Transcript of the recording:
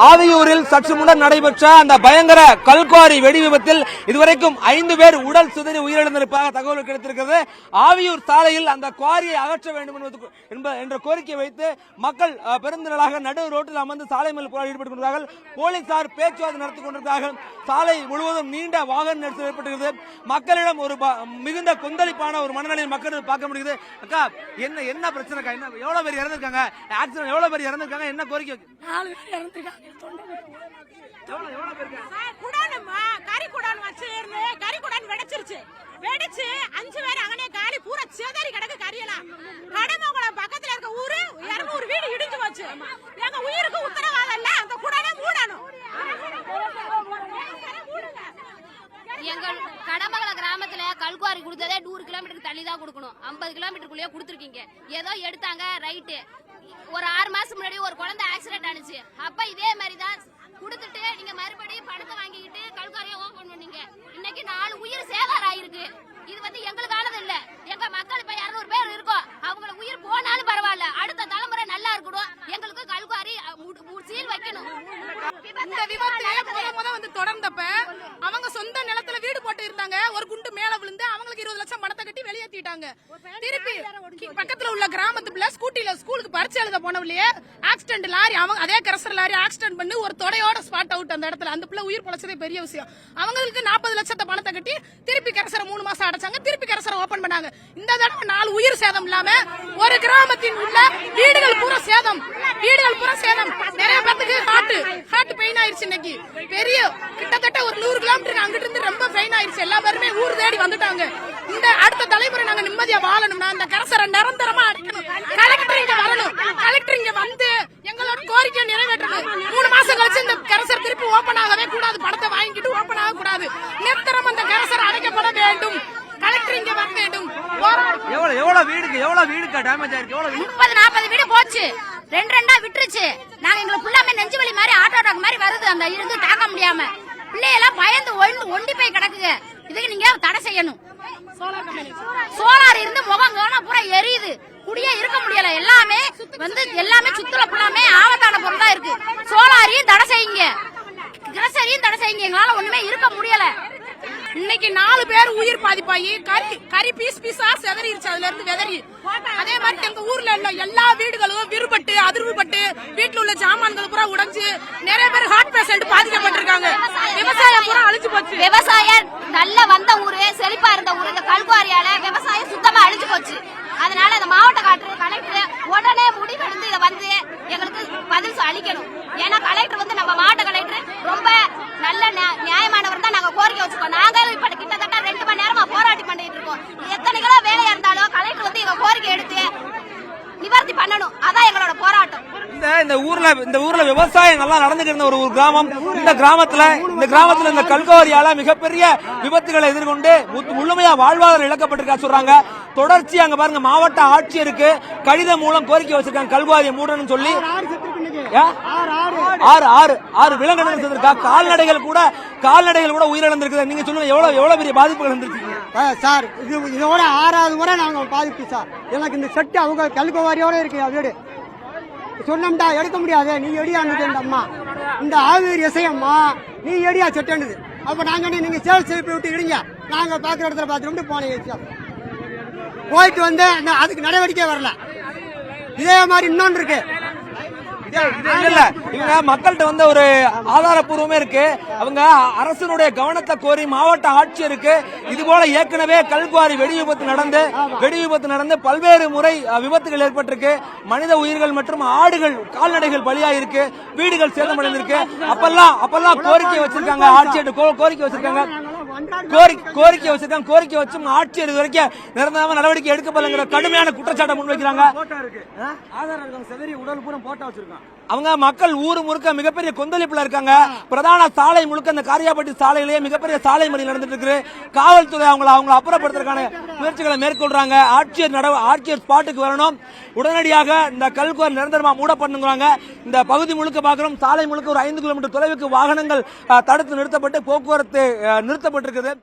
ஆவியூரில் சற்று முன்னர் நடைபெற்ற அந்த பயங்கர கல்குவாரி வெடி விபத்தில் இதுவரைக்கும் 5 பேர் உடல் சிதறி உயிரிழந்திருப்பதாக தகவல் கிடைத்திருக்கிறது. ஆவியூர் சாலையில் அந்த குவாரியை அகற்ற வேண்டும் என்ற கோரிக்கை வைத்து மக்கள் பெருந்திரளாக நடு ரோட்டில் அமர்ந்து சாலை மேல் போராடி ஈடுபட்டுக் கொண்டிருக்கிறார்கள். போலீசார் பேச்சுவார்த்தை நடத்திக் கொண்டிருக்கிறார்கள். சாலை முழுவதும் நீண்ட வாகன நெரிசல் ஏற்பட்டிருக்கிறது. மக்களிடம் ஒரு மிகுந்த கொந்தளிப்பான ஒரு மனநிலையை மக்கள் பார்க்க முடியுது. அக்கா, என்ன பிரச்சனை? எவ்வளவு பேர் இறந்திருக்காங்க? ஆக்சிடென்ட் எவ்வளவு பேர் இறந்திருக்காங்க? என்ன கோரிக்கை? 4 பேர் இறந்திருக்காங்க. வெடிச்சு 5 பேர் அங்கனே காலி பூரா சேதாரி கிடக்கு. கரியலாம் கடமங்குளம் பக்கத்துல இருக்க ஊரு 200 வீடு இடிஞ்சு போச்சு. எங்க உயிருக்கு உத்தரவாதம் இல்ல. அந்த குடமே மூடணும். எங்கள் கடமங்கலம் கிராமத்துல கல்குவாரி கொடுத்ததே 100 கிலோமீட்டருக்கு தள்ளி தான் கொடுக்கணும். 50 கிலோமீட்டருக்குள்ளேயே கொடுத்துருக்கீங்க. ஏதோ எடுத்தாங்க ரைட்டு. ஒரு 6 மாசம் முன்னாடி ஒரு குழந்தை ஆக்சிடென்ட் ஆனிச்சு. அப்ப இதே மாதிரி தான் கொடுத்துட்டு நீங்க மறுபடியும் பணத்தை வாங்கிக்கிட்டு கல்குவாரியை ஓபன் பண்ணீங்க. இன்னைக்கு 4 உயிர் சேதாரம் ஆயிருக்கு. இது வந்து எங்களுக்கானது இல்ல. எங்க மக்கள் இப்ப 200 பேர் இருக்கோம். அவங்கள உயிர் போனாலும் பரவாயில்ல. அடுத்த தலைமுறை நல்லா இருக்கணும். எங்களுக்கு கல்குவாரி சீல் வைக்கணும். இந்த விபத்து முத வந்து தொடர்ந்தப்ப அவங்க சொந்த நிலத்துல வீடு போட்டு இருந்தாங்க. ஒரு குண்டு மேல விழுந்து அவங்களுக்கு 20 லட்சம் பணத்தை கட்டி வெளியேற்றிட்டாங்க. திருப்பி பக்கத்துல உள்ள கிராமத்துல ஸ்கூட்டில ஸ்கூலுக்கு பரிச்சை எழுத போனவளையே ஆக்சிடென்ட் லாரி, அவங்க அதே கரசர் லாரி ஆக்சிடென்ட் பண்ணி ஒரு தொடையோட ஸ்பாட் அவுட். அந்த இடத்துல அந்த பிள்ளை உயிர் பொழைச்சதே பெரிய விஷயம். அவங்களுக்கு 40 லட்சத்தை பணத்தை கட்டி திருப்பி கரசரை 3 மாசம் அடைச்சாங்க. திருப்பி கரசரை ஓபன் பண்ணாங்க. இந்த தடவை 4 உயிர் சேதம் இல்லாம ஒரு கிராமத்தின் உள்ள வீடுகள் பூரா சேதம். நிறைய பேருக்கு ஹார்ட் பெயின் ஆயிருச்சு. இன்னைக்கு பெரிய கிட்டத்தட்ட ஒரு 100 கிலோமீட்டர் அங்கிட்டு இருந்து ரொம்ப பெயின் ஆயிருச்சு. எல்லா பேருமே ஊர் தேடி வந்துட்டாங்க. இந்த அடுத்த தலைமுறை நாங்க நிம்மதியா வாழணும்னா அந்த கரசரை நிரந்தரமா அடைக்கணும். கலெக்டர் இங்க வரணும். கலெக்டர் இங்க வந்து எங்களோட கோரிக்கையை நிறைவேற்றணும். 3 மாசம் கழிச்சு இந்த கரசர் திருப்பி ஓபன் ஆகவே கூடாது. பணத்தை வாங்கிட்டு ஓபன் ஆக கூடாது. நிரந்தரம் அந்த கரசர் அடைக்கப்பட வேண்டும். கலெக்டர் இங்க வர வேண்டும். எவ்வளவு வீடுக்கு டேமேஜ் ஆயிருக்கு? 30-40 வீடு போச்சு. 2 விட்டுருச்சு. நாங்க எங்களை ஃபுல்லாமே நெஞ்சு வலி மாதிரி ஆட்டோ டாக் மாதிரி வருது. அந்த இருந்து தாக்க முடியாம பிள்ளையெல்லாம் பயந்து ஒண்டி போய் கிடக்குங்க. இதுக்கு நீங்க தடை செய்யணும். சோலார் இருந்து முகம் பூரா எரியுது. குடியே இருக்க முடியல. எல்லாமே சுத்துல ஃபுல்லாமே ஆபத்தான பொருள் தான் இருக்கு. சோலாரையும் தடை செய்யுங்க, கிரசரியும் தடை செய்யுங்க. எங்களால ஒண்ணுமே இருக்க முடியல. இன்னைக்கு 4 பேர் உயிர் பாதிப்பாயி கறி பீஸா செதறிடுச்சு. அதுல இருந்து வெதறி அதே மாதிரி எங்க ஊர்ல உள்ள எல்லா வீடுகளும் விருப்பட்டு அதிர்வுபட்டு வீட்டுல உள்ள ஜாமான்கள் பூரா உடைஞ்சு நிறைய பேர் ஹார்ட் பேஷண்ட் பாதிக்கப்பட்டிருக்காங்க. விவசாயம் பூரா அழிஞ்சு போச்சு. விவசாயம் நல்ல வந்த ஊரு, செழிப்பா இருந்த ஊரு. இந்த கல்குவாரியால விவசாயம் சுத்தமா அழிஞ்சு போச்சு. அதனால இந்த மாவட்ட கலெக்டர் உடனே முடிவெடுத்து இதை வந்து எங்களுக்கு பதில் அளிக்கணும். ஏன்னா கலெக்டர் வந்து நம்ம மாவட்ட கலெக்டர் ரொம்ப நல்ல நியாயமானவர் தான். நாங்க கோரிக்கை வச்சுக்கோம். நாங்களும் இப்ப கிட்டத்தட்ட 2 மணி நேரமா போராட்டி பண்ணிட்டு இருக்கோம். எத்தனை கிலோ வேலையா இருந்தாலும் கலெக்டர் வந்து எங்க கோரிக்கை எடுத்து நிவர்த்தி பண்ணணும். அதான் எங்களோட போராட்டம். இந்த ஊர்ல விவசாயம் நல்லா நடந்துட்டு இருந்த ஒரு கிராமம். இந்த கிராமத்துல இந்த கல்குவாரியால மிகப்பெரிய விபத்துகளை எதிர்கொண்டு முழுமையா வாழ்வாதாரம் இழக்கப்பட்டிருக்கா சொல்றாங்க. தொடர்ச்சி அங்க பாருங்க, மாவட்ட ஆட்சியருக்கு கடிதம் மூலம் கோரிக்கை வச்சிருக்காங்க கல்குவாரியை மூடணும்னு சொல்லி. 6 விலங்கினங்கள் செஞ்சிருக்கா. கால்நடைகள் கூட உயிரிழந்திருக்கு. நீங்க சொல்லுங்க, எவ்வளவு பெரிய பாதிப்புகள் இருந்திருக்கு சார்? இதோட 6வது முறை நாங்க பாதிப்பு சார். எனக்கு இந்த செட்டு அவங்க கல்குவாரியோட இருக்கு வீடு. சொன்னோம்டா எடுக்க முடியாது, நீ எடியான்னு அம்மா. இந்த ஆவியூர் இசையம்மா நீ எடியா செட்டுது. அப்ப நாங்க நீங்க சேல் செய்து விட்டு இடிங்க, நாங்க பாக்குற இடத்துல பாத்துட்டு போனேன். போயிட்டு வந்து அதுக்கு நடவடிக்கை வரல. இதே மாதிரி இன்னொன்று இருக்கு. இவங்க மக்கள்கிட்ட வந்து ஒரு ஆதாரப்பூர்வமே இருக்கு. அவங்க அரசனுடைய கவனத்தை கோரி மாவட்ட ஆட்சியருக்கு இது போல ஏற்கனவே கல்குவாரி வெடி விபத்து நடந்து பல்வேறு முறை விபத்துகள் ஏற்பட்டிருக்கு. மனித உயிர்கள் மற்றும் ஆடுகள் கால்நடைகள் பலியாயிருக்கு. வீடுகள் சேதமடைந்திருக்கு. அப்பெல்லாம் கோரிக்கை வச்சிருக்காங்க. ஆட்சியர் கோரிக்கை வச்சிருக்காங்க. கோரிக்கை வச்சும் ஆட்சியர் இது வரைக்கும் நிரந்தரமா நடவடிக்கை எடுக்கப்படலைங்கிற கடுமையான குற்றச்சாட்டை முன்வைக்கிறாங்க. அவங்க மக்கள் ஊரு முழுக்க மிகப்பெரிய கொந்தளிப்புல இருக்காங்க. பிரதான சாலை முழுக்க இந்த காரியாபட்டி சாலையிலேயே மிகப்பெரிய சாலை மறியல் நடந்துட்டு இருக்கு. காவல்துறை அவங்களை அப்புறப்படுத்துறதுக்கான முயற்சிகளை மேற்கொள்றாங்க. ஆட்சியர் ஸ்பாட்டுக்கு வரணும். உடனடியாக இந்த கல்குவாரி நிரந்தரமா மூடப்படணுங்கிறாங்க. இந்த பகுதி முழுக்க பாக்குறோம். சாலை முழுக்க ஒரு 5 கிலோமீட்டர் தொலைவுக்கு வாகனங்கள் தடுத்து நிறுத்தப்பட்டு போக்குவரத்து நிறுத்தப்பட்டிருக்குது.